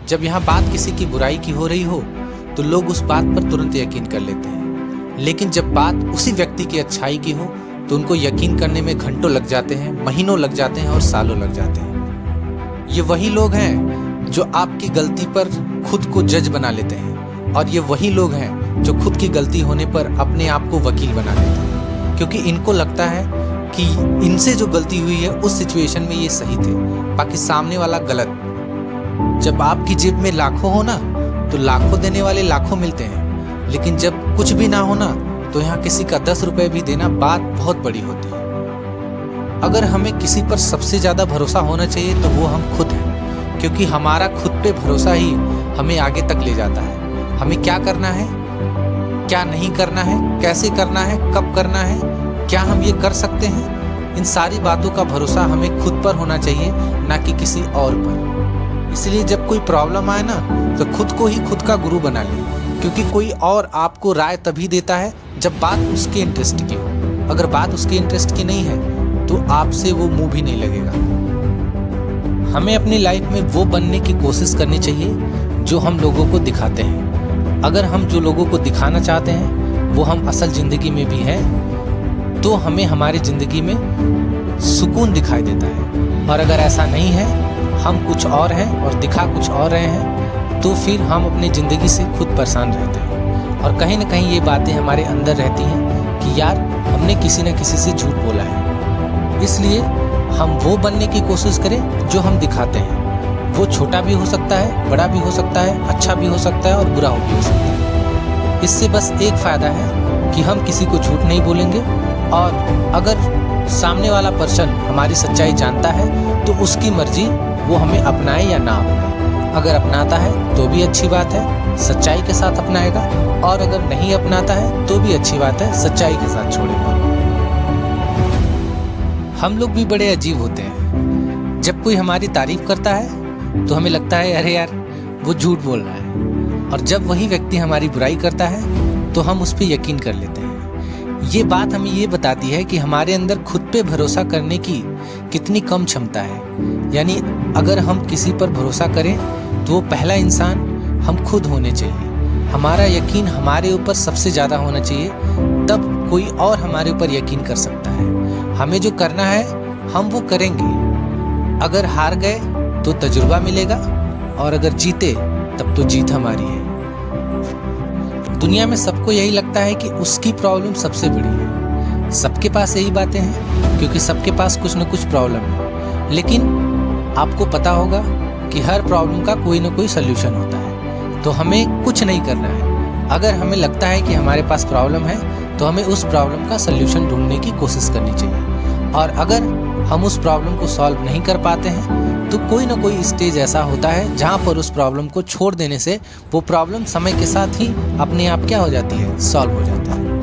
जब यहाँ बात किसी की बुराई की हो रही हो तो लोग उस बात पर तुरंत यकीन कर लेते हैं, लेकिन जब बात उसी व्यक्ति की अच्छाई की हो तो उनको यकीन करने में घंटों लग जाते हैं, महीनों लग जाते हैं और सालों लग जाते हैं। ये वही लोग हैं जो आपकी गलती पर खुद को जज बना लेते हैं, और ये वही लोग हैं जो खुद की गलती होने पर अपने आप को वकील बना लेते हैं, क्योंकि इनको लगता है कि इनसे जो गलती हुई है उस सिचुएशन में ये सही थे, बाकी सामने वाला गलत। जब आपकी जेब में लाखों हो ना तो लाखों देने वाले लाखों मिलते हैं, लेकिन जब कुछ भी ना हो ना तो यहाँ किसी का 10 रुपए भी देना बात बहुत बड़ी होती है। अगर हमें किसी पर सबसे ज्यादा भरोसा होना चाहिए तो वो हम खुद हैं, क्योंकि हमारा खुद पे भरोसा ही हमें आगे तक ले जाता है। हमें क्या करना है, क्या नहीं करना है, कैसे करना है, कब करना है, क्या हम ये कर सकते हैं, इन सारी बातों का भरोसा हमें खुद पर होना चाहिए, ना कि किसी और पर। इसलिए जब कोई प्रॉब्लम आए ना तो खुद को ही खुद का गुरु बना ले, क्योंकि कोई और आपको राय तभी देता है जब बात उसके इंटरेस्ट की हो। अगर बात उसके इंटरेस्ट की नहीं है तो आपसे वो मुंह भी नहीं लगेगा। हमें अपनी लाइफ में वो बनने की कोशिश करनी चाहिए जो हम लोगों को दिखाते हैं। अगर हम जो लोगों को दिखाना चाहते हैं वो हम असल ज़िंदगी में भी हैं तो हमें हमारी ज़िंदगी में सुकून दिखाई देता है, और अगर ऐसा नहीं है, हम कुछ और हैं और दिखा कुछ और रहे हैं, तो फिर हम अपनी ज़िंदगी से खुद परेशान रहते हैं। और कहीं ना कहीं ये बातें हमारे अंदर रहती हैं कि यार हमने किसी न किसी से झूठ बोला है। इसलिए हम वो बनने की कोशिश करें जो हम दिखाते हैं। वो छोटा भी हो सकता है, बड़ा भी हो सकता है, अच्छा भी हो सकता है और बुरा भी हो सकता है। इससे बस एक फ़ायदा है कि हम किसी को झूठ नहीं बोलेंगे, और अगर सामने वाला पर्सन हमारी सच्चाई जानता है तो उसकी मर्जी वो हमें अपनाए या ना अपनाए। अगर अपनाता है तो भी अच्छी बात है, सच्चाई के साथ अपनाएगा, और अगर नहीं अपनाता है तो भी अच्छी बात है, सच्चाई के साथ छोड़ेगा। हम लोग भी बड़े अजीब होते हैं। जब कोई हमारी तारीफ करता है तो हमें लगता है अरे यार वो झूठ बोल रहा है, और जब वही व्यक्ति हमारी बुराई करता है तो हम उस पर यकीन कर लेते हैं। ये बात हमें ये बताती है कि हमारे अंदर खुद पे भरोसा करने की कितनी कम क्षमता है। यानी अगर हम किसी पर भरोसा करें तो वो पहला इंसान हम खुद होने चाहिए। हमारा यकीन हमारे ऊपर सबसे ज़्यादा होना चाहिए, तब कोई और हमारे ऊपर यकीन कर सकता है। हमें जो करना है हम वो करेंगे। अगर हार गए तो तजुर्बा मिलेगा, और अगर जीते तब तो जीत हमारी है। दुनिया में सबको यही लगता है कि उसकी प्रॉब्लम सबसे बड़ी है। सबके पास यही बातें हैं क्योंकि सबके पास कुछ न कुछ प्रॉब्लम है, लेकिन आपको पता होगा कि हर प्रॉब्लम का कोई ना कोई सल्यूशन होता है। तो हमें कुछ नहीं करना है। अगर हमें लगता है कि हमारे पास प्रॉब्लम है तो हमें उस प्रॉब्लम का सल्यूशन ढूंढने की कोशिश करनी चाहिए, और अगर हम उस प्रॉब्लम को सॉल्व नहीं कर पाते हैं तो कोई ना कोई स्टेज ऐसा होता है जहाँ पर उस प्रॉब्लम को छोड़ देने से वो प्रॉब्लम समय के साथ ही अपने आप क्या हो जाती है, सॉल्व हो जाता है।